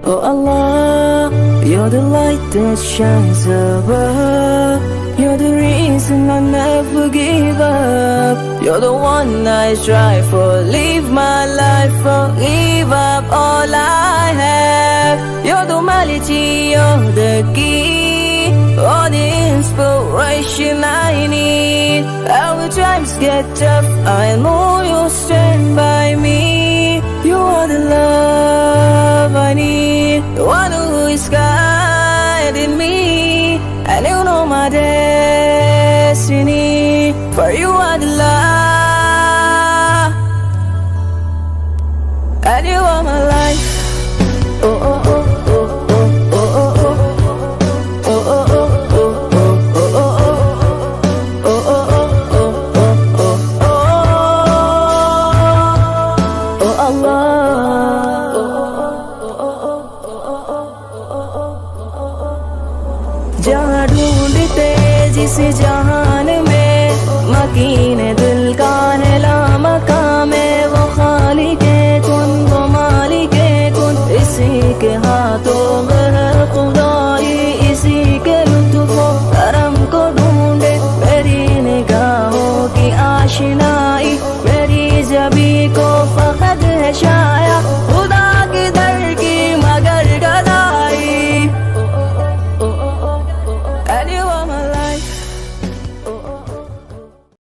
Oh Allah, you're the light that shines above. You're the reason I never give up. You're the one I strive for. Live my life for, give up all I have. You're the melody, you're the key, all the inspiration I need. Our times get tough, I know you'll stand by me. You are the love I need, the one who is guiding me, and you know my destiny. For you are the love, and you are my life. Oh oh oh oh oh oh oh oh oh oh oh जहाँ ढूंढते जिसे जहाँ